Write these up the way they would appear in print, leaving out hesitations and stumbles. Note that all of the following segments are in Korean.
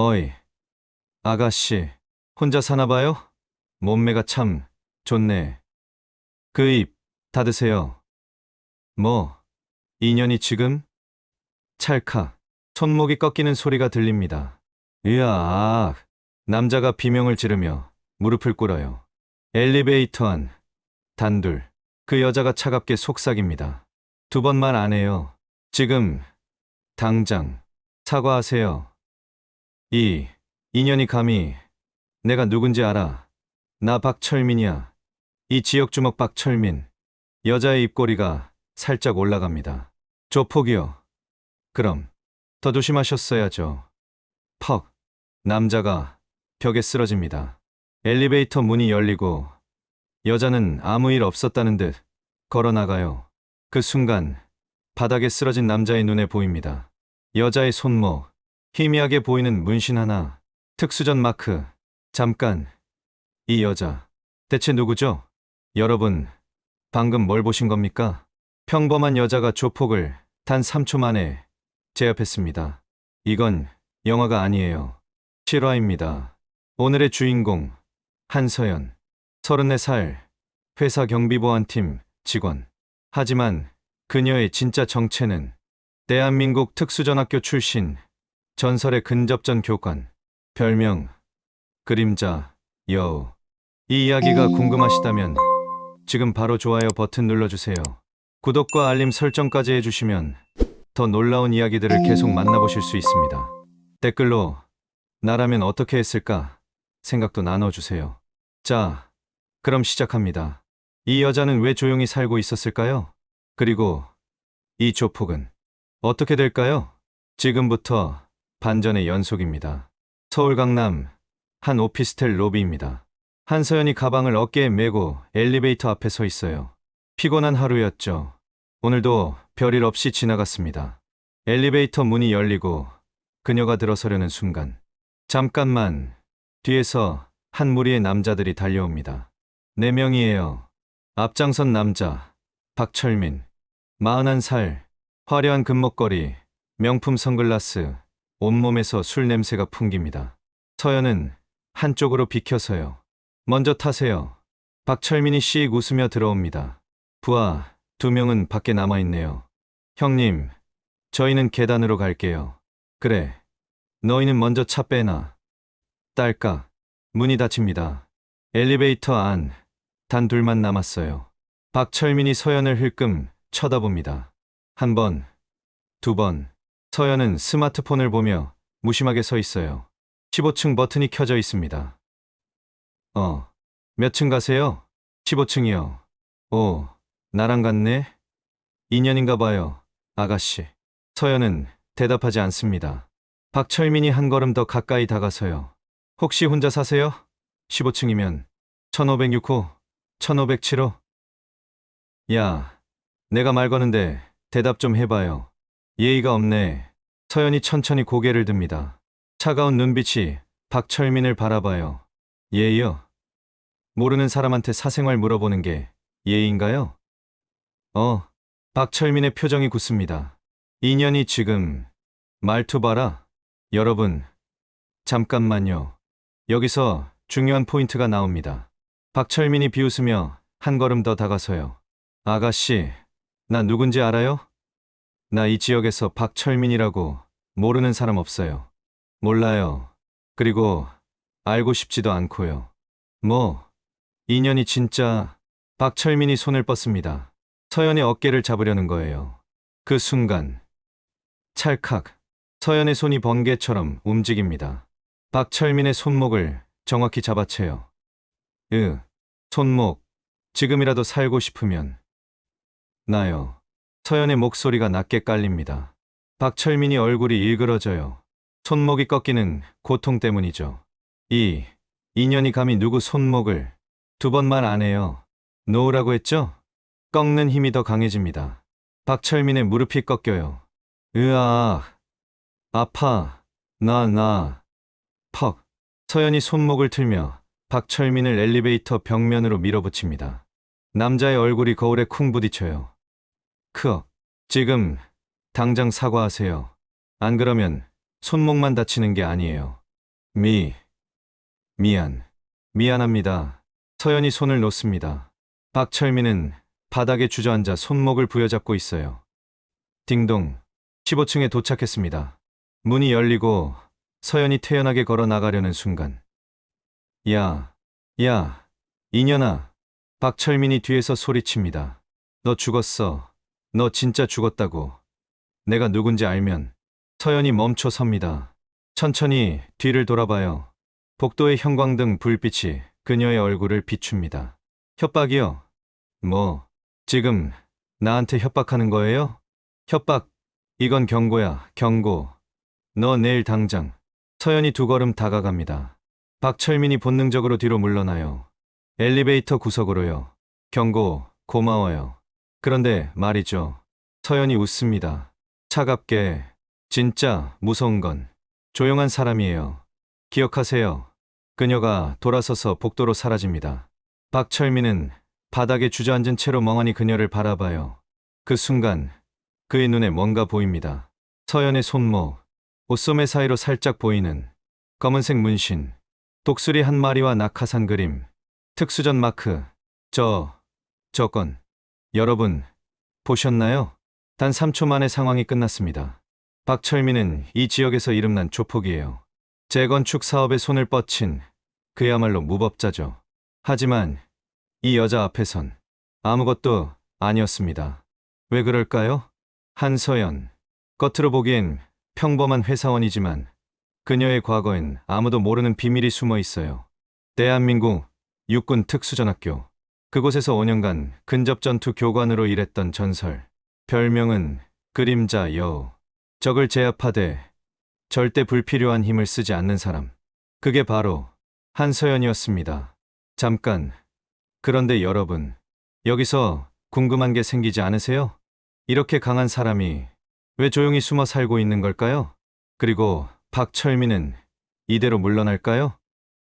어이, 아가씨, 혼자 사나 봐요? 몸매가 참 좋네. 그 입 닫으세요. 뭐, 인연이 지금? 찰칵, 손목이 꺾이는 소리가 들립니다. 으아, 남자가 비명을 지르며 무릎을 꿇어요. 엘리베이터 안, 단둘. 그 여자가 차갑게 속삭입니다. 두 번 말 안 해요. 지금, 당장, 사과하세요. 이, 인연이 감히, 내가 누군지 알아. 나 박철민이야. 이 지역 주먹 박철민. 여자의 입꼬리가 살짝 올라갑니다. 조폭이요. 그럼, 더 조심하셨어야죠. 퍽. 남자가 벽에 쓰러집니다. 엘리베이터 문이 열리고 여자는 아무 일 없었다는 듯 걸어 나가요. 그 순간 바닥에 쓰러진 남자의 눈에 보입니다. 여자의 손목, 희미하게 보이는 문신 하나, 특수전 마크. 잠깐, 이 여자 대체 누구죠? 여러분, 방금 뭘 보신 겁니까? 평범한 여자가 조폭을 단 3초 만에 제압했습니다. 이건 영화가 아니에요. 실화입니다. 오늘의 주인공, 한서연, 34살, 회사 경비보안팀 직원. 하지만 그녀의 진짜 정체는 대한민국 특수전학교 출신, 전설의 근접전 교관, 별명, 그림자, 여우. 이 이야기가 궁금하시다면 지금 바로 좋아요 버튼 눌러주세요. 구독과 알림 설정까지 해주시면 더 놀라운 이야기들을 계속 만나보실 수 있습니다. 댓글로 나라면 어떻게 했을까 생각도 나눠주세요. 자, 그럼 시작합니다. 이 여자는 왜 조용히 살고 있었을까요? 그리고 이 조폭은 어떻게 될까요? 지금부터 반전의 연속입니다. 서울 강남 한 오피스텔 로비입니다. 한서연이 가방을 어깨에 메고 엘리베이터 앞에 서 있어요. 피곤한 하루였죠. 오늘도 별일 없이 지나갔습니다. 엘리베이터 문이 열리고 그녀가 들어서려는 순간, 잠깐만, 뒤에서 한 무리의 남자들이 달려옵니다. 4명이에요. 앞장선 남자, 박철민, 41살, 화려한 금목걸이, 명품 선글라스, 온몸에서 술 냄새가 풍깁니다. 서연은 한쪽으로 비켜서요. 먼저 타세요. 박철민이 씩 웃으며 들어옵니다. 부하 2명은 밖에 남아있네요. 형님, 저희는 계단으로 갈게요. 그래, 너희는 먼저 차 빼놔. 딸깍, 문이 닫힙니다. 엘리베이터 안, 단 둘만 남았어요. 박철민이 서연을 흘끔 쳐다봅니다. 한 번, 2번. 서연은 스마트폰을 보며 무심하게 서 있어요. 15층 버튼이 켜져 있습니다. 몇 층 가세요? 15층이요. 오, 나랑 같네? 인연인가 봐요, 아가씨. 서연은 대답하지 않습니다. 박철민이 한 걸음 더 가까이 다가서요. 혹시 혼자 사세요? 15층이면 1506호, 1507호? 야, 내가 말 거는데 대답 좀 해봐요. 예의가 없네. 서연이 천천히 고개를 듭니다. 차가운 눈빛이 박철민을 바라봐요. 예의요? 모르는 사람한테 사생활 물어보는 게 예의인가요? 박철민의 표정이 굳습니다. 인연이 지금, 말투 봐라. 여러분, 잠깐만요. 여기서 중요한 포인트가 나옵니다. 박철민이 비웃으며 한 걸음 더 다가서요. 아가씨, 나 누군지 알아요? 나 이 지역에서 박철민이라고 모르는 사람 없어요. 몰라요. 그리고 알고 싶지도 않고요. 뭐, 인연이 진짜. 박철민이 손을 뻗습니다. 서연의 어깨를 잡으려는 거예요. 그 순간, 찰칵, 서연의 손이 번개처럼 움직입니다. 박철민의 손목을 정확히 잡아채요. 손목, 지금이라도 살고 싶으면 나요. 서연의 목소리가 낮게 깔립니다. 박철민이 얼굴이 일그러져요. 손목이 꺾이는 고통 때문이죠. 이 인연이 감히 누구 손목을 2번 말 안 해요. 놓으라고 했죠? 꺾는 힘이 더 강해집니다. 박철민의 무릎이 꺾여요. 으아, 아파, 퍽. 서연이 손목을 틀며 박철민을 엘리베이터 벽면으로 밀어붙입니다. 남자의 얼굴이 거울에 쿵 부딪혀요. 지금 당장 사과하세요. 안 그러면 손목만 다치는 게 아니에요. 미, 미안합니다. 서연이 손을 놓습니다. 박철민은 바닥에 주저앉아 손목을 부여잡고 있어요. 딩동, 15층에 도착했습니다. 문이 열리고 서연이 태연하게 걸어 나가려는 순간. 야, 이년아. 박철민이 뒤에서 소리칩니다. 너 죽었어. 너 진짜 죽었다고. 내가 누군지 알면. 서연이 멈춰 섭니다. 천천히 뒤를 돌아봐요. 복도의 형광등 불빛이 그녀의 얼굴을 비춥니다. 협박이요? 뭐, 지금 나한테 협박하는 거예요? 협박, 이건 경고야, 경고. 너 내일 당장. 서연이 두 걸음 다가갑니다. 박철민이 본능적으로 뒤로 물러나요. 엘리베이터 구석으로요. 경고, 고마워요. 그런데 말이죠. 서연이 웃습니다. 차갑게. 진짜 무서운 건 조용한 사람이에요. 기억하세요. 그녀가 돌아서서 복도로 사라집니다. 박철민은 바닥에 주저앉은 채로 멍하니 그녀를 바라봐요. 그 순간 그의 눈에 뭔가 보입니다. 서연의 손목, 옷소매 사이로 살짝 보이는 검은색 문신, 독수리 한 마리와 낙하산 그림, 특수전 마크. 저건 여러분 보셨나요? 단 3초 만에 상황이 끝났습니다. 박철민은 이 지역에서 이름난 조폭이에요. 재건축 사업에 손을 뻗친 그야말로 무법자죠. 하지만 이 여자 앞에선 아무것도 아니었습니다. 왜 그럴까요? 한서연. 겉으로 보기엔 평범한 회사원이지만 그녀의 과거엔 아무도 모르는 비밀이 숨어 있어요. 대한민국 육군 특수전학교. 그곳에서 5년간 근접전투 교관으로 일했던 전설. 별명은 그림자 여우. 적을 제압하되 절대 불필요한 힘을 쓰지 않는 사람. 그게 바로 한서연이었습니다. 잠깐. 그런데 여러분, 여기서 궁금한 게 생기지 않으세요? 이렇게 강한 사람이 왜 조용히 숨어 살고 있는 걸까요? 그리고 박철민은 이대로 물러날까요?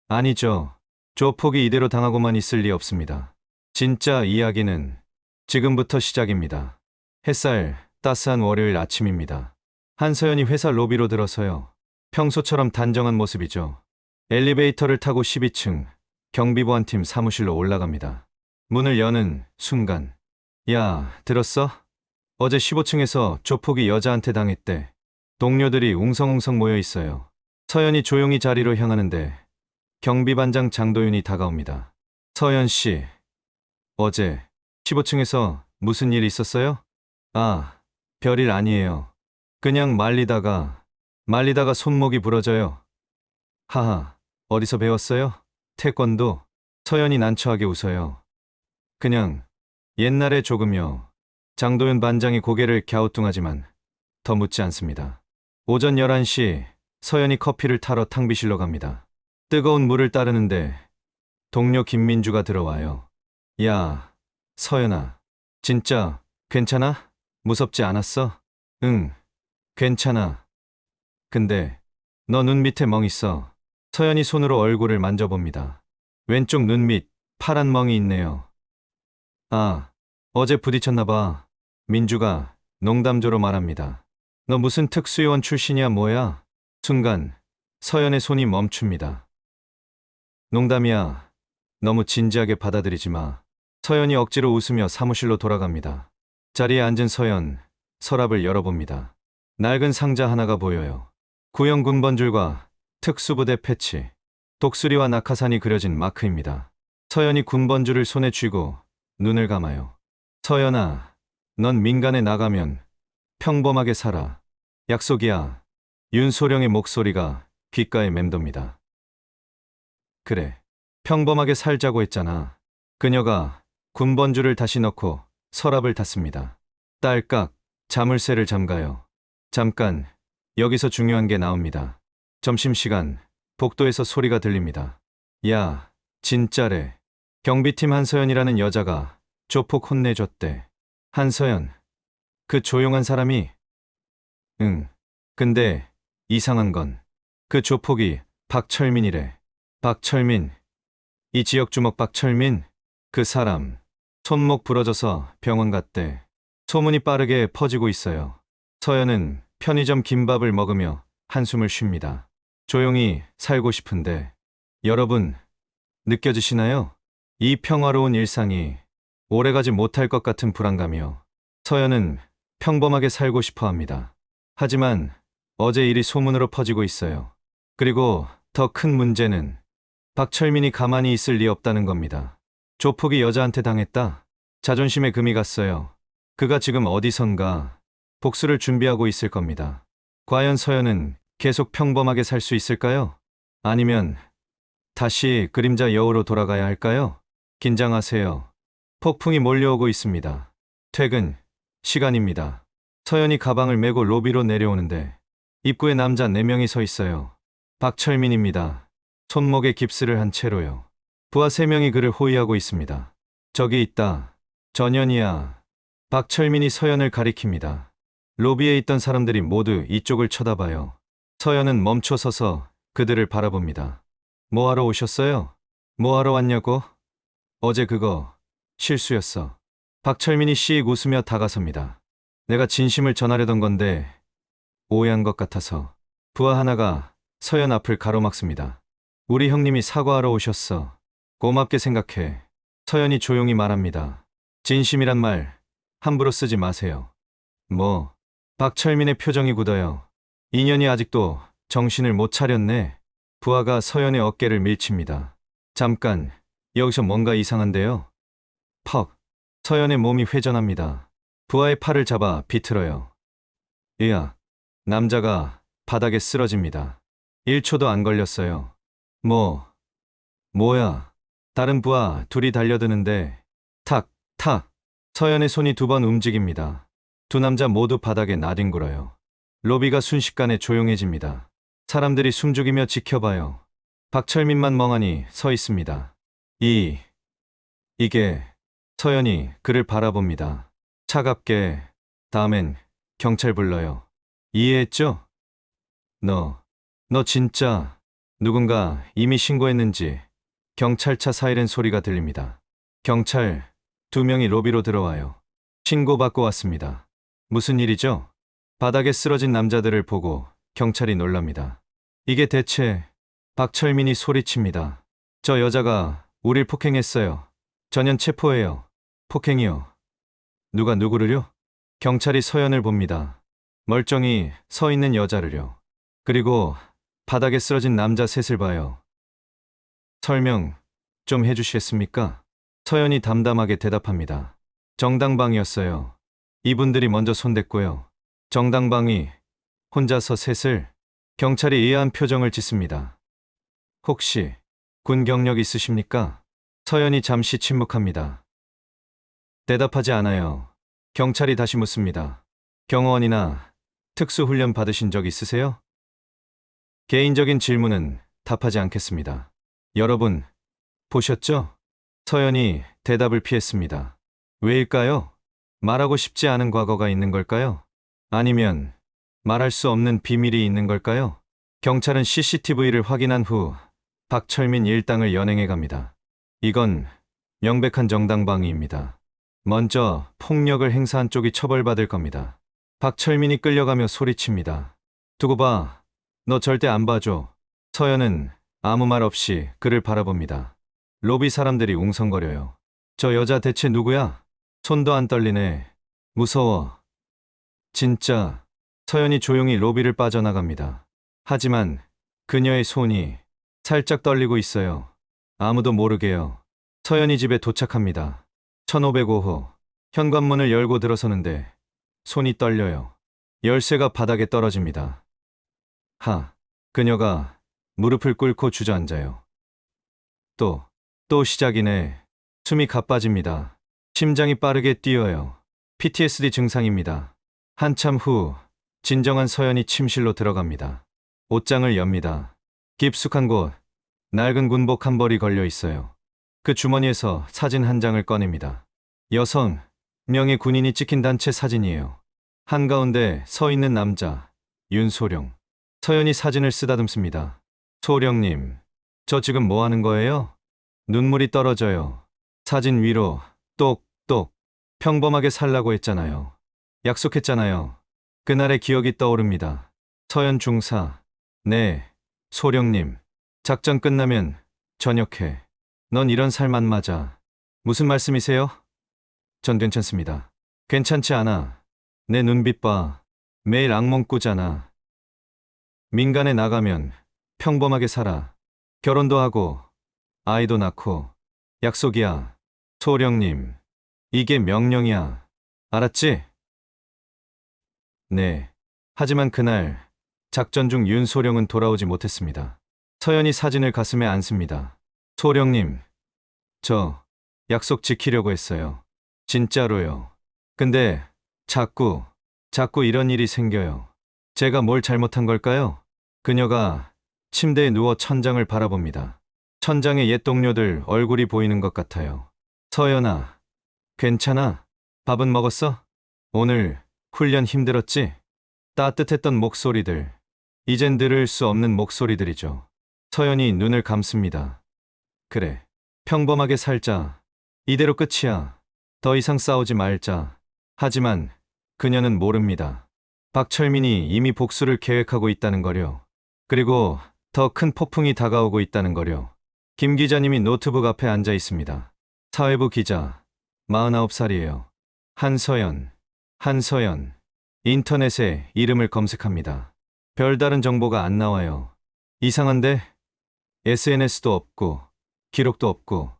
아니죠. 조폭이 이대로 당하고만 있을 리 없습니다. 진짜 이야기는 지금부터 시작입니다. 햇살 따스한 월요일 아침입니다. 한서연이 회사 로비로 들어서요. 평소처럼 단정한 모습이죠. 엘리베이터를 타고 12층 경비보안팀 사무실로 올라갑니다. 문을 여는 순간. 야, 들었어? 어제 15층에서 조폭이 여자한테 당했대. 동료들이 웅성웅성 모여 있어요. 서연이 조용히 자리로 향하는데 경비반장 장도윤이 다가옵니다. 서연 씨, 어제 15층에서 무슨 일 있었어요? 아, 별일 아니에요. 그냥 말리다가 손목이 부러져요. 하하, 어디서 배웠어요? 태권도? 서연이 난처하게 웃어요. 그냥 옛날에 조금요. 장도윤 반장이 고개를 갸우뚱하지만 더 묻지 않습니다. 오전 11시 서연이 커피를 타러 탕비실로 갑니다. 뜨거운 물을 따르는데 동료 김민주가 들어와요. 야, 서연아, 진짜 괜찮아? 무섭지 않았어? 응, 괜찮아. 근데 너 눈 밑에 멍 있어. 서연이 손으로 얼굴을 만져봅니다. 왼쪽 눈 밑 파란 멍이 있네요. 아, 어제 부딪혔나 봐. 민주가 농담조로 말합니다. 너 무슨 특수요원 출신이야 뭐야? 순간 서연의 손이 멈춥니다. 농담이야. 너무 진지하게 받아들이지 마. 서연이 억지로 웃으며 사무실로 돌아갑니다. 자리에 앉은 서연, 서랍을 열어봅니다. 낡은 상자 하나가 보여요. 구형 군번줄과 특수부대 패치, 독수리와 낙하산이 그려진 마크입니다. 서연이 군번줄을 손에 쥐고 눈을 감아요. 서연아, 넌 민간에 나가면 평범하게 살아. 약속이야. 윤소령의 목소리가 귓가에 맴돕니다. 그래, 평범하게 살자고 했잖아. 그녀가 군번줄을 다시 넣고 서랍을 닫습니다. 딸깍, 자물쇠를 잠가요. 잠깐, 여기서 중요한 게 나옵니다. 점심시간, 복도에서 소리가 들립니다. 야, 진짜래. 경비팀 한서연이라는 여자가 조폭 혼내줬대. 한서연, 그 조용한 사람이? 응. 근데 이상한 건 그 조폭이 박철민이래. 박철민. 이 지역 주먹 박철민? 그 사람. 손목 부러져서 병원 갔대. 소문이 빠르게 퍼지고 있어요. 서연은 편의점 김밥을 먹으며 한숨을 쉽니다. 조용히 살고 싶은데 여러분 느껴지시나요? 이 평화로운 일상이 오래가지 못할 것 같은 불안감이요. 서연은 평범하게 살고 싶어 합니다. 하지만 어제 일이 소문으로 퍼지고 있어요. 그리고 더 큰 문제는 박철민이 가만히 있을 리 없다는 겁니다. 조폭이 여자한테 당했다. 자존심에 금이 갔어요. 그가 지금 어디선가 복수를 준비하고 있을 겁니다. 과연 서연은 계속 평범하게 살 수 있을까요? 아니면 다시 그림자 여우로 돌아가야 할까요? 긴장하세요. 폭풍이 몰려오고 있습니다. 퇴근 시간입니다. 서연이 가방을 메고 로비로 내려오는데 입구에 남자 4명이 서 있어요. 박철민입니다. 손목에 깁스를 한 채로요. 부하 3명이 그를 호위하고 있습니다. 저기 있다. 전현이야. 박철민이 서연을 가리킵니다. 로비에 있던 사람들이 모두 이쪽을 쳐다봐요. 서연은 멈춰 서서 그들을 바라봅니다. 뭐 하러 오셨어요? 뭐 하러 왔냐고? 어제 그거 실수였어. 박철민이 씩 웃으며 다가섭니다. 내가 진심을 전하려던 건데 오해한 것 같아서. 부하 하나가 서연 앞을 가로막습니다. 우리 형님이 사과하러 오셨어. 고맙게 생각해. 서연이 조용히 말합니다. 진심이란 말 함부로 쓰지 마세요. 뭐? 박철민의 표정이 굳어요. 인연이 아직도 정신을 못 차렸네. 부하가 서연의 어깨를 밀칩니다. 잠깐, 여기서 뭔가 이상한데요? 퍽. 서연의 몸이 회전합니다. 부하의 팔을 잡아 비틀어요. 으악. 남자가 바닥에 쓰러집니다. 1초도 안 걸렸어요. 뭐야. 다른 부하 둘이 달려드는데 탁, 탁. 서연의 손이 2번 움직입니다. 두 남자 모두 바닥에 나뒹굴어요. 로비가 순식간에 조용해집니다. 사람들이 숨죽이며 지켜봐요. 박철민만 멍하니 서 있습니다. 이게 서연이 그를 바라봅니다. 차갑게. 다음엔 경찰 불러요. 이해했죠? 너 진짜. 누군가 이미 신고했는지 경찰차 사이렌 소리가 들립니다. 경찰 2명이 로비로 들어와요. 신고받고 왔습니다. 무슨 일이죠? 바닥에 쓰러진 남자들을 보고 경찰이 놀랍니다. 이게 대체. 박철민이 소리칩니다. 저 여자가 우릴 폭행했어요. 전현 체포해요. 폭행이요. 누가 누구를요? 경찰이 서연을 봅니다. 멀쩡히 서 있는 여자를요. 그리고 바닥에 쓰러진 남자 셋을 봐요. 설명 좀 해주시겠습니까? 서연이 담담하게 대답합니다. 정당방위였어요. 이분들이 먼저 손댔고요. 정당방위 혼자서 셋을. 경찰이 의아한 표정을 짓습니다. 혹시 군 경력 있으십니까? 서연이 잠시 침묵합니다. 대답하지 않아요. 경찰이 다시 묻습니다. 경호원이나 특수훈련 받으신 적 있으세요? 개인적인 질문은 답하지 않겠습니다. 여러분, 보셨죠? 서연이 대답을 피했습니다. 왜일까요? 말하고 싶지 않은 과거가 있는 걸까요? 아니면 말할 수 없는 비밀이 있는 걸까요? 경찰은 CCTV를 확인한 후 박철민 일당을 연행해 갑니다. 이건 명백한 정당방위입니다. 먼저 폭력을 행사한 쪽이 처벌받을 겁니다. 박철민이 끌려가며 소리칩니다. 두고 봐. 너 절대 안 봐줘. 서연은 아무 말 없이 그를 바라봅니다. 로비 사람들이 웅성거려요. 저 여자 대체 누구야? 손도 안 떨리네. 무서워. 진짜. 서연이 조용히 로비를 빠져나갑니다. 하지만 그녀의 손이 살짝 떨리고 있어요. 아무도 모르게요. 서연이 집에 도착합니다. 1505호. 현관문을 열고 들어서는데 손이 떨려요. 열쇠가 바닥에 떨어집니다. 그녀가 무릎을 꿇고 주저앉아요. 또 시작이네. 숨이 가빠집니다. 심장이 빠르게 뛰어요. PTSD 증상입니다. 한참 후 진정한 서연이 침실로 들어갑니다. 옷장을 엽니다. 깊숙한 곳, 낡은 군복 한 벌이 걸려 있어요. 그 주머니에서 사진 한 장을 꺼냅니다. 6명의 군인이 찍힌 단체 사진이에요. 한가운데 서 있는 남자, 윤소령. 서연이 사진을 쓰다듬습니다. 소령님, 저 지금 뭐 하는 거예요? 눈물이 떨어져요. 사진 위로 똑똑. 평범하게 살라고 했잖아요. 약속했잖아요. 그날의 기억이 떠오릅니다. 서연 중사. 네, 소령님, 작전 끝나면 저녁해. 넌 이런 삶 안 맞아. 무슨 말씀이세요? 전 괜찮습니다. 괜찮지 않아. 내 눈빛 봐. 매일 악몽 꾸잖아. 민간에 나가면 평범하게 살아. 결혼도 하고 아이도 낳고. 약속이야. 소령님, 이게 명령이야. 알았지? 네. 하지만 그날 작전 중 윤소령은 돌아오지 못했습니다. 서연이 사진을 가슴에 안습니다. 소령님, 저 약속 지키려고 했어요. 진짜로요. 근데 자꾸 이런 일이 생겨요. 제가 뭘 잘못한 걸까요? 그녀가 침대에 누워 천장을 바라봅니다. 천장에 옛 동료들 얼굴이 보이는 것 같아요. 서연아, 괜찮아? 밥은 먹었어? 오늘 훈련 힘들었지? 따뜻했던 목소리들. 이젠 들을 수 없는 목소리들이죠. 서연이 눈을 감습니다. 그래. 평범하게 살자. 이대로 끝이야. 더 이상 싸우지 말자. 하지만 그녀는 모릅니다. 박철민이 이미 복수를 계획하고 있다는 거려. 그리고 더 큰 폭풍이 다가오고 있다는 거려. 김 기자님이 노트북 앞에 앉아 있습니다. 사회부 기자, 49살이에요. 한서연. 인터넷에 이름을 검색합니다. 별다른 정보가 안 나와요. 이상한데? SNS도 없고, 기록도 없고.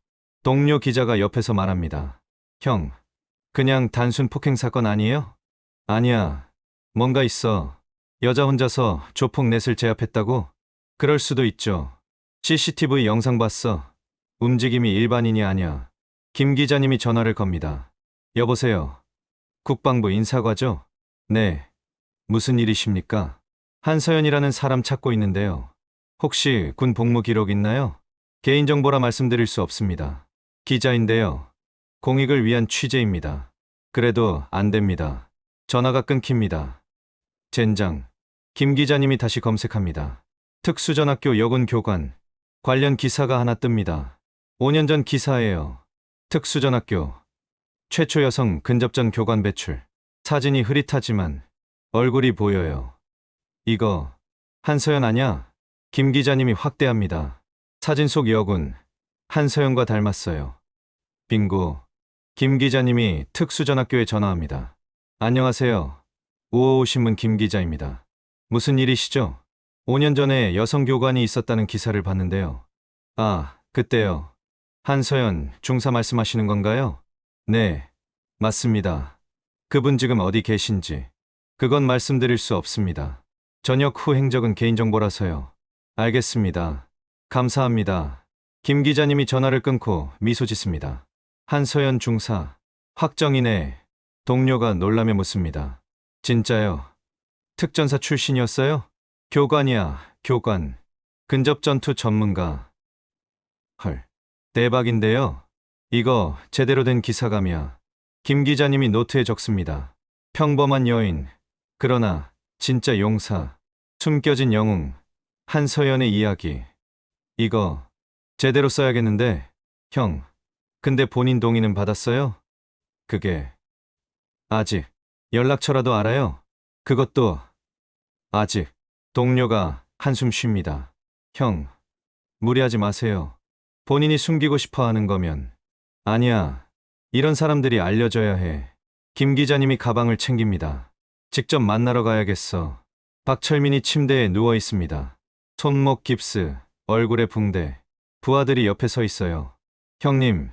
동료 기자가 옆에서 말합니다. 형, 그냥 단순 폭행 사건 아니에요? 아니야. 뭔가 있어. 여자 혼자서 조폭 넷을 제압했다고? 그럴 수도 있죠. CCTV 영상 봤어. 움직임이 일반인이 아니야. 김 기자님이 전화를 겁니다. 여보세요. 국방부 인사과죠? 네. 무슨 일이십니까? 한서연이라는 사람 찾고 있는데요. 혹시 군 복무 기록 있나요? 개인정보라 말씀드릴 수 없습니다. 기자인데요. 공익을 위한 취재입니다. 그래도 안 됩니다. 전화가 끊깁니다. 젠장. 김 기자님이 다시 검색합니다. 특수전학교 여군 교관. 관련 기사가 하나 뜹니다. 5년 전 기사예요. 특수전학교. 최초 여성 근접전 교관 배출. 사진이 흐릿하지만 얼굴이 보여요. 이거 한서연 아냐? 김 기자님이 확대합니다. 사진 속 여군 한서연과 닮았어요. 빙고. 김 기자님이 특수전학교에 전화합니다. 안녕하세요. 555신문 김 기자입니다. 무슨 일이시죠? 5년 전에 여성 교관이 있었다는 기사를 봤는데요. 아, 그때요. 한서연 중사 말씀하시는 건가요? 네, 맞습니다. 그분 지금 어디 계신지. 그건 말씀드릴 수 없습니다. 전역 후 행적은 개인정보라서요. 알겠습니다. 감사합니다. 김 기자님이 전화를 끊고 미소 짓습니다. 한서연 중사. 확정이네. 동료가 놀라며 묻습니다. 진짜요? 특전사 출신이었어요? 교관이야, 교관. 근접전투 전문가. 헐. 대박인데요. 이거 제대로 된 기사감이야. 김 기자님이 노트에 적습니다. 평범한 여인. 그러나 진짜 용사. 숨겨진 영웅. 한서연의 이야기. 이거 제대로 써야겠는데. 형, 근데 본인 동의는 받았어요? 그게 아직. 연락처라도 알아요? 그것도 아직. 동료가 한숨 쉽니다. 형, 무리하지 마세요. 본인이 숨기고 싶어 하는 거면. 아니야. 이런 사람들이 알려줘야 해. 김 기자님이 가방을 챙깁니다. 직접 만나러 가야겠어. 박철민이 침대에 누워 있습니다. 손목 깁스, 얼굴에 붕대. 부하들이 옆에 서 있어요. 형님,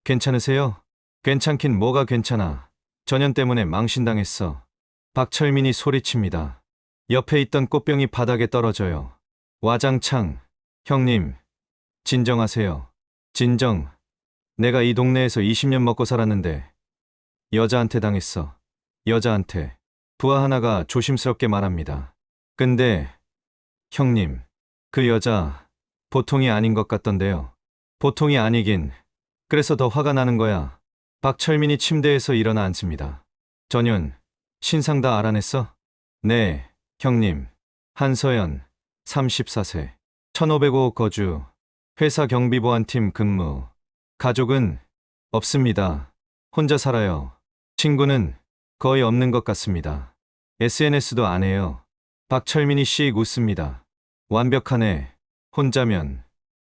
괜찮으세요? 괜찮긴 뭐가 괜찮아. 전현 때문에 망신당했어. 박철민이 소리칩니다. 옆에 있던 꽃병이 바닥에 떨어져요. 와장창. 형님, 진정하세요. 진정. 내가 이 동네에서 20년 먹고 살았는데 여자한테 당했어. 여자한테. 부하 하나가 조심스럽게 말합니다. 근데 형님, 그 여자 보통이 아닌 것 같던데요. 보통이 아니긴. 그래서 더 화가 나는 거야. 박철민이 침대에서 일어나 앉습니다. 전현, 신상 다 알아냈어? 네, 형님. 한서연, 34세. 1505 거주. 회사 경비보안팀 근무. 가족은 없습니다. 혼자 살아요. 친구는 거의 없는 것 같습니다. SNS도 안 해요. 박철민이 씩 웃습니다. 완벽하네. 혼자면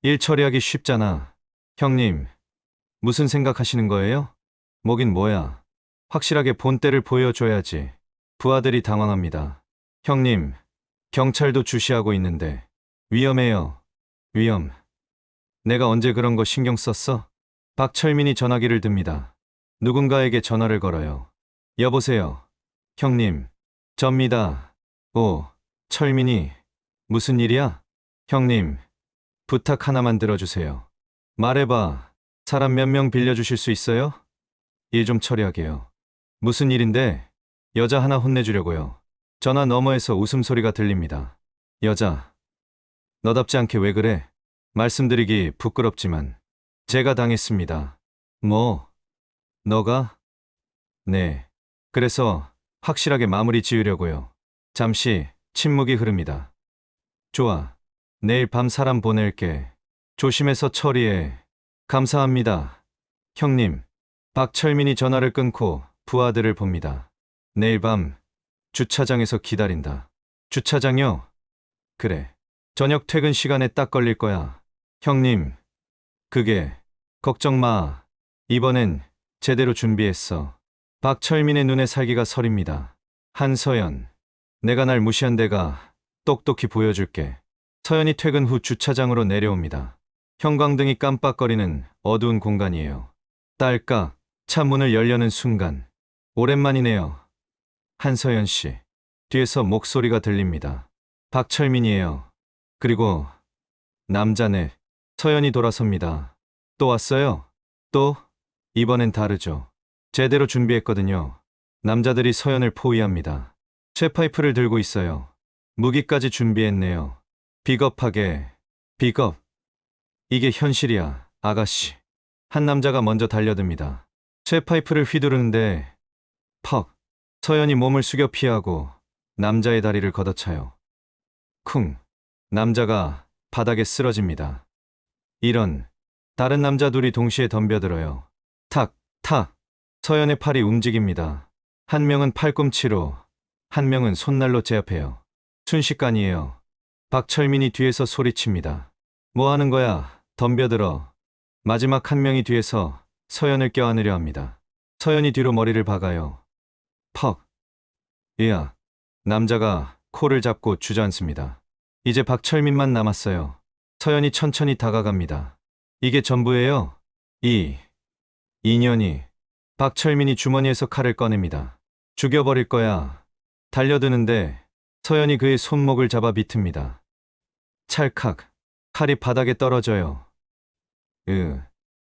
일 처리하기 쉽잖아. 형님, 무슨 생각하시는 거예요? 뭐긴 뭐야. 확실하게 본때를 보여줘야지. 부하들이 당황합니다. 형님, 경찰도 주시하고 있는데. 위험해요. 위험. 내가 언제 그런 거 신경 썼어? 박철민이 전화기를 듭니다. 누군가에게 전화를 걸어요. 여보세요. 형님, 접니다. 오, 철민이, 무슨 일이야? 형님, 부탁 하나만 들어주세요. 말해봐. 사람 몇 명 빌려주실 수 있어요? 일 좀 처리하게요. 무슨 일인데? 여자 하나 혼내주려고요. 전화 너머에서 웃음소리가 들립니다. 여자, 너답지 않게 왜 그래? 말씀드리기 부끄럽지만 제가 당했습니다. 뭐? 너가? 네. 그래서 확실하게 마무리 지으려고요. 잠시 침묵이 흐릅니다. 좋아. 내일 밤 사람 보낼게. 조심해서 처리해. 감사합니다. 형님. 박철민이 전화를 끊고 부하들을 봅니다. 내일 밤 주차장에서 기다린다. 주차장요? 그래. 저녁 퇴근 시간에 딱 걸릴 거야. 형님, 그게 걱정 마. 이번엔 제대로 준비했어. 박철민의 눈에 살기가 서립니다. 한서연, 내가 날 무시한 데가 똑똑히 보여줄게. 서연이 퇴근 후 주차장으로 내려옵니다. 형광등이 깜빡거리는 어두운 공간이에요. 딸깍, 차 문을 열려는 순간. 오랜만이네요. 한서연 씨. 뒤에서 목소리가 들립니다. 박철민이에요. 그리고 남자네. 서연이 돌아섭니다. 또 왔어요? 또? 이번엔 다르죠. 제대로 준비했거든요. 남자들이 서연을 포위합니다. 쇠파이프를 들고 있어요. 무기까지 준비했네요. 비겁하게. 비겁. 이게 현실이야, 아가씨. 한 남자가 먼저 달려듭니다. 쇠파이프를 휘두르는데 퍽. 서연이 몸을 숙여 피하고 남자의 다리를 걷어차요. 쿵. 남자가 바닥에 쓰러집니다. 이런. 다른 남자 둘이 동시에 덤벼들어요. 탁, 탁. 서연의 팔이 움직입니다. 한 명은 팔꿈치로, 한 명은 손날로 제압해요. 순식간이에요. 박철민이 뒤에서 소리칩니다. 뭐 하는 거야? 덤벼들어. 마지막 한 명이 뒤에서 서연을 껴안으려 합니다. 서연이 뒤로 머리를 박아요. 퍽. 으악. 남자가 코를 잡고 주저앉습니다. 이제 박철민만 남았어요. 서연이 천천히 다가갑니다. 이게 전부예요? 인연이. 박철민이 주머니에서 칼을 꺼냅니다. 죽여버릴 거야. 달려드는데 서연이 그의 손목을 잡아 비틉니다. 찰칵. 칼이 바닥에 떨어져요.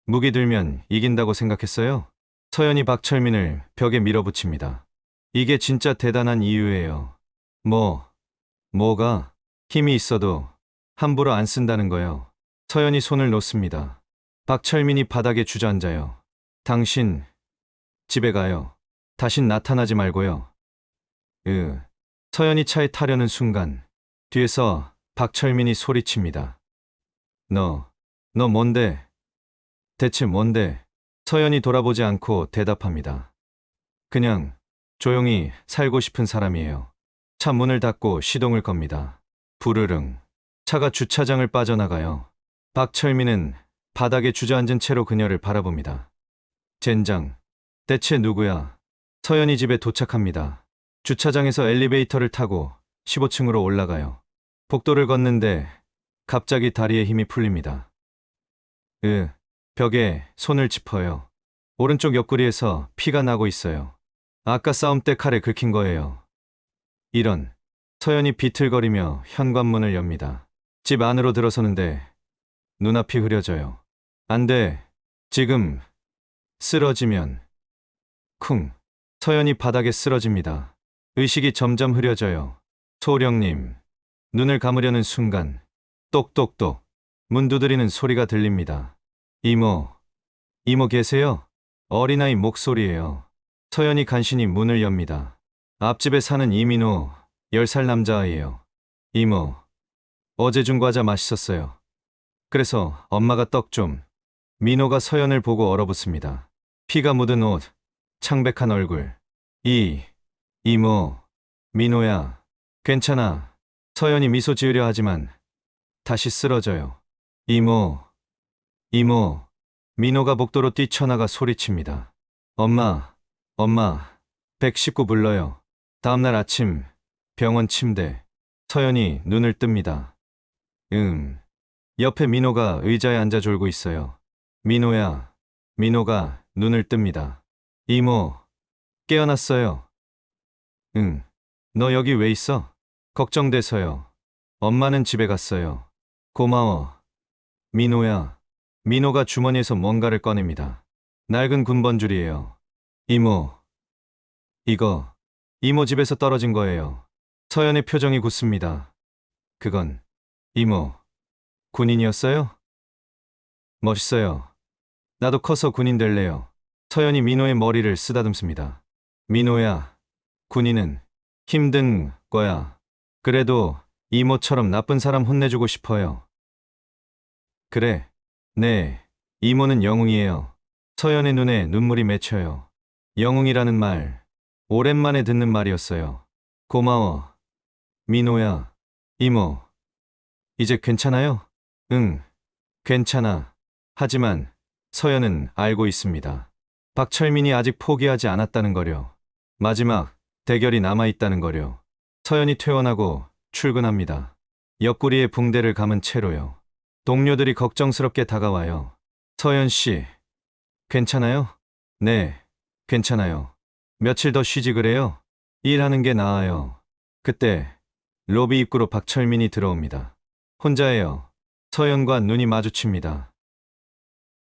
무기 들면 이긴다고 생각했어요? 서연이 박철민을 벽에 밀어붙입니다. 이게 진짜 대단한 이유예요. 뭐가? 힘이 있어도 함부로 안 쓴다는 거요. 서연이 손을 놓습니다. 박철민이 바닥에 주저앉아요. 당신, 집에 가요. 다신 나타나지 말고요. 서연이 차에 타려는 순간, 뒤에서 박철민이 소리칩니다. 너 뭔데? 대체 뭔데? 서연이 돌아보지 않고 대답합니다. 그냥 조용히 살고 싶은 사람이에요. 차 문을 닫고 시동을 겁니다. 부르릉. 차가 주차장을 빠져나가요. 박철민은 바닥에 주저앉은 채로 그녀를 바라봅니다. 젠장. 대체 누구야? 서연이 집에 도착합니다. 주차장에서 엘리베이터를 타고 15층으로 올라가요. 복도를 걷는데 갑자기 다리에 힘이 풀립니다. 벽에 손을 짚어요. 오른쪽 옆구리에서 피가 나고 있어요. 아까 싸움 때 칼에 긁힌 거예요. 이런. 서연이 비틀거리며 현관문을 엽니다. 집 안으로 들어서는데 눈앞이 흐려져요. 안 돼. 지금 쓰러지면. 쿵. 서연이 바닥에 쓰러집니다. 의식이 점점 흐려져요. 소령님. 눈을 감으려는 순간 똑똑똑 문 두드리는 소리가 들립니다. 이모 계세요? 어린아이 목소리예요. 서연이 간신히 문을 엽니다. 앞집에 사는 이민호 10살 남자아이예요. 이모, 어제 준 과자 맛있었어요. 그래서 엄마가 떡 좀. 민호가 서연을 보고 얼어붙습니다. 피가 묻은 옷, 창백한 얼굴. 이모, 민호야, 괜찮아. 서연이 미소 지으려 하지만 다시 쓰러져요. 이모, 이모. 민호가 복도로 뛰쳐나가 소리칩니다. 엄마, 엄마. 119 불러요. 다음날 아침, 병원 침대. 서연이 눈을 뜹니다. 옆에 민호가 의자에 앉아 졸고 있어요. 민호야. 민호가 눈을 뜹니다. 이모, 깨어났어요. 응. 너 여기 왜 있어? 걱정돼서요. 엄마는 집에 갔어요. 고마워. 민호야. 민호가 주머니에서 뭔가를 꺼냅니다. 낡은 군번줄이에요. 이모. 이거, 이모 집에서 떨어진 거예요. 서연의 표정이 굳습니다. 그건, 이모, 군인이었어요? 멋있어요. 나도 커서 군인 될래요. 서연이 민호의 머리를 쓰다듬습니다. 민호야, 군인은 힘든 거야. 그래도 이모처럼 나쁜 사람 혼내주고 싶어요. 그래. 네, 이모는 영웅이에요. 서연의 눈에 눈물이 맺혀요. 영웅이라는 말, 오랜만에 듣는 말이었어요. 고마워. 민호야. 이모. 이제 괜찮아요? 응, 괜찮아. 하지만 서연은 알고 있습니다. 박철민이 아직 포기하지 않았다는 거려. 마지막 대결이 남아있다는 거려. 서연이 퇴원하고 출근합니다. 옆구리에 붕대를 감은 채로요. 동료들이 걱정스럽게 다가와요. 서연 씨, 괜찮아요? 네, 괜찮아요. 며칠 더 쉬지 그래요? 일하는 게 나아요. 그때 로비 입구로 박철민이 들어옵니다. 혼자예요. 서연과 눈이 마주칩니다.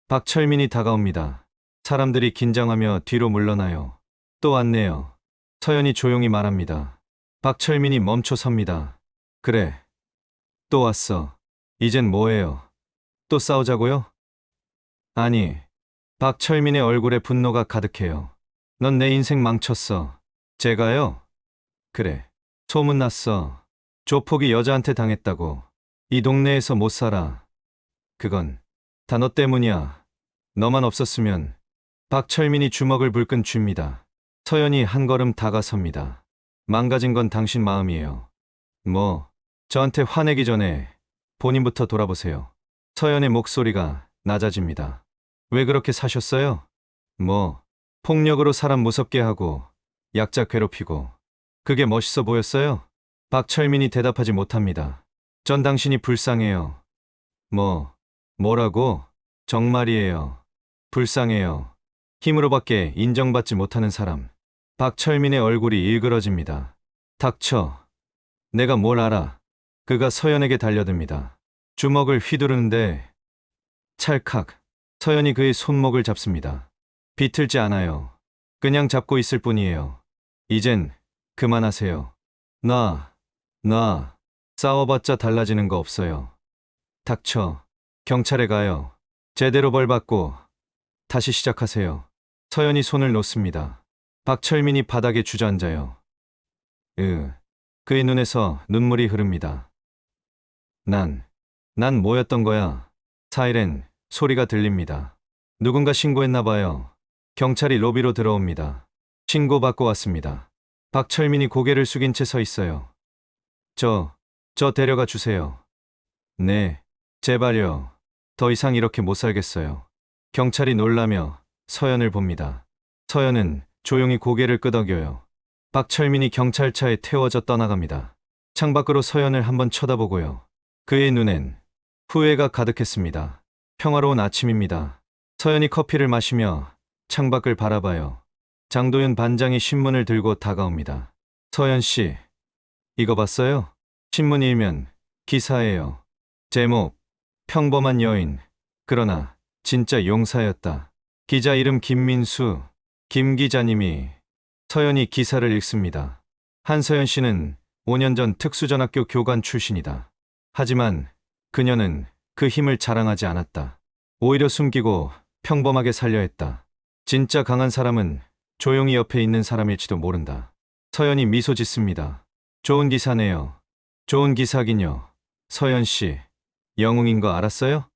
박철민이 다가옵니다. 사람들이 긴장하며 뒤로 물러나요. 또 왔네요. 서연이 조용히 말합니다. 박철민이 멈춰 섭니다. 그래. 또 왔어. 이젠 뭐해요? 또 싸우자고요? 아니. 박철민의 얼굴에 분노가 가득해요. 넌 내 인생 망쳤어. 제가요? 그래. 소문났어. 조폭이 여자한테 당했다고. 이 동네에서 못 살아. 그건 다 너 때문이야. 너만 없었으면. 박철민이 주먹을 불끈 쥡니다. 서연이 한 걸음 다가섭니다. 망가진 건 당신 마음이에요. 뭐, 저한테 화내기 전에 본인부터 돌아보세요. 서연의 목소리가 낮아집니다. 왜 그렇게 사셨어요? 뭐, 폭력으로 사람 무섭게 하고, 약자 괴롭히고. 그게 멋있어 보였어요? 박철민이 대답하지 못합니다. 전 당신이 불쌍해요. 뭐라고? 정말이에요. 불쌍해요. 힘으로밖에 인정받지 못하는 사람. 박철민의 얼굴이 일그러집니다. 닥쳐. 내가 뭘 알아. 그가 서연에게 달려듭니다. 주먹을 휘두르는데 찰칵. 서연이 그의 손목을 잡습니다. 비틀지 않아요. 그냥 잡고 있을 뿐이에요. 이젠 그만하세요. 나 싸워봤자 달라지는 거 없어요. 닥쳐. 경찰에 가요. 제대로 벌 받고 다시 시작하세요. 서연이 손을 놓습니다. 박철민이 바닥에 주저앉아요. 그의 눈에서 눈물이 흐릅니다. 난 뭐였던 거야? 사이렌 소리가 들립니다. 누군가 신고했나 봐요. 경찰이 로비로 들어옵니다. 신고받고 왔습니다. 박철민이 고개를 숙인 채 서 있어요. 저 데려가 주세요. 네, 제발요. 더 이상 이렇게 못 살겠어요. 경찰이 놀라며 서연을 봅니다. 서연은 조용히 고개를 끄덕여요. 박철민이 경찰차에 태워져 떠나갑니다. 창밖으로 서연을 한번 쳐다보고요. 그의 눈엔 후회가 가득했습니다. 평화로운 아침입니다. 서연이 커피를 마시며 창밖을 바라봐요. 장도윤 반장이 신문을 들고 다가옵니다. 서연 씨, 이거 봤어요? 신문 일면 기사예요. 제목, 평범한 여인, 그러나 진짜 용사였다. 기자 이름 김민수, 김 기자님이. 서연이 기사를 읽습니다. 한서연 씨는 5년 전 특수전학교 교관 출신이다. 하지만 그녀는 그 힘을 자랑하지 않았다. 오히려 숨기고 평범하게 살려 했다. 진짜 강한 사람은 조용히 옆에 있는 사람일지도 모른다. 서연이 미소 짓습니다. 좋은 기사네요. 좋은 기사긴요. 서연 씨, 영웅인 거 알았어요?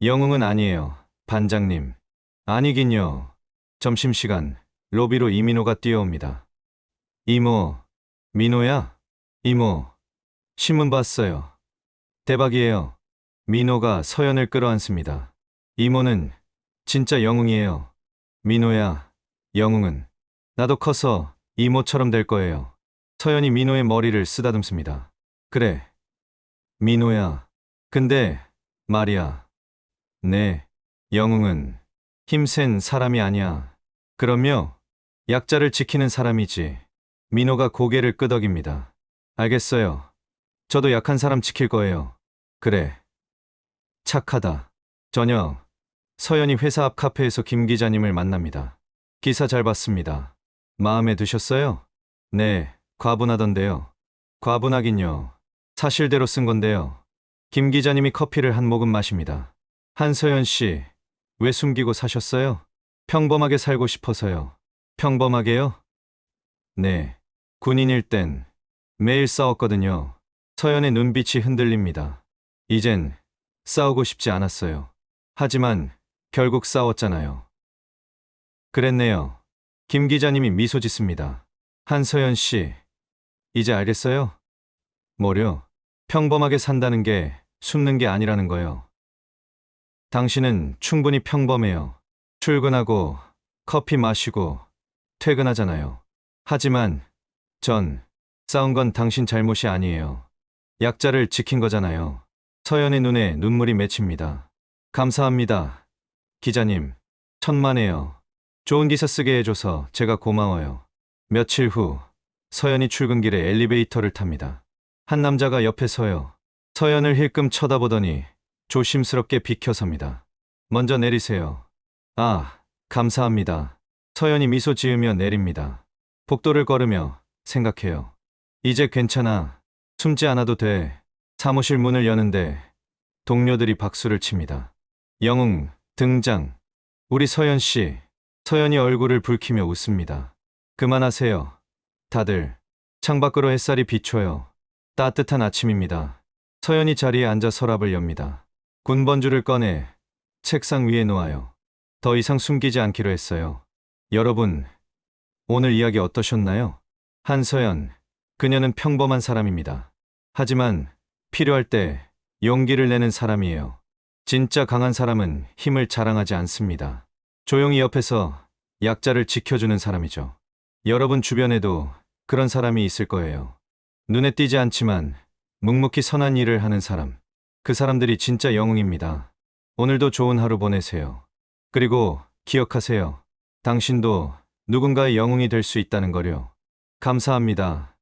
영웅은 아니에요, 반장님. 아니긴요. 점심시간, 로비로 이민호가 뛰어옵니다. 이모, 민호야? 이모, 신문 봤어요. 대박이에요. 민호가 서연을 끌어안습니다. 이모는 진짜 영웅이에요. 민호야, 영웅은 나도 커서 이모처럼 될 거예요. 서연이 민호의 머리를 쓰다듬습니다. 그래, 민호야. 근데 말이야. 네, 영웅은 힘센 사람이 아니야. 그럼요, 약자를 지키는 사람이지. 민호가 고개를 끄덕입니다. 알겠어요. 저도 약한 사람 지킬 거예요. 그래, 착하다. 저녁, 서연이 회사 앞 카페에서 김 기자님을 만납니다. 기사 잘 봤습니다. 마음에 드셨어요? 네, 과분하던데요. 과분하긴요. 사실대로 쓴 건데요. 김 기자님이 커피를 한 모금 마십니다. 한서연 씨, 왜 숨기고 사셨어요? 평범하게 살고 싶어서요. 평범하게요? 네. 군인일 땐 매일 싸웠거든요. 서연의 눈빛이 흔들립니다. 이젠 싸우고 싶지 않았어요. 하지만 결국 싸웠잖아요. 그랬네요. 김 기자님이 미소 짓습니다. 한서연 씨, 이제 알겠어요? 뭐려? 평범하게 산다는 게 숨는 게 아니라는 거요. 당신은 충분히 평범해요. 출근하고 커피 마시고 퇴근하잖아요. 하지만 전 싸운 건 당신 잘못이 아니에요. 약자를 지킨 거잖아요. 서연의 눈에 눈물이 맺힙니다. 감사합니다. 기자님, 천만에요. 좋은 기사 쓰게 해줘서 제가 고마워요. 며칠 후, 서연이 출근길에 엘리베이터를 탑니다. 한 남자가 옆에 서요. 서연을 힐끔 쳐다보더니 조심스럽게 비켜섭니다. 먼저 내리세요. 아, 감사합니다. 서연이 미소 지으며 내립니다. 복도를 걸으며 생각해요. 이제 괜찮아. 숨지 않아도 돼. 사무실 문을 여는데 동료들이 박수를 칩니다. 영웅, 등장. 우리 서연 씨. 서연이 얼굴을 붉히며 웃습니다. 그만하세요. 다들. 창밖으로 햇살이 비춰요. 따뜻한 아침입니다. 서연이 자리에 앉아 서랍을 엽니다. 군번주를 꺼내 책상 위에 놓아요. 더 이상 숨기지 않기로 했어요. 여러분, 오늘 이야기 어떠셨나요? 한서연, 그녀는 평범한 사람입니다. 하지만 필요할 때 용기를 내는 사람이에요. 진짜 강한 사람은 힘을 자랑하지 않습니다. 조용히 옆에서 약자를 지켜주는 사람이죠. 여러분 주변에도 그런 사람이 있을 거예요. 눈에 띄지 않지만 묵묵히 선한 일을 하는 사람. 그 사람들이 진짜 영웅입니다. 오늘도 좋은 하루 보내세요. 그리고 기억하세요. 당신도 누군가의 영웅이 될 수 있다는 거요. 감사합니다.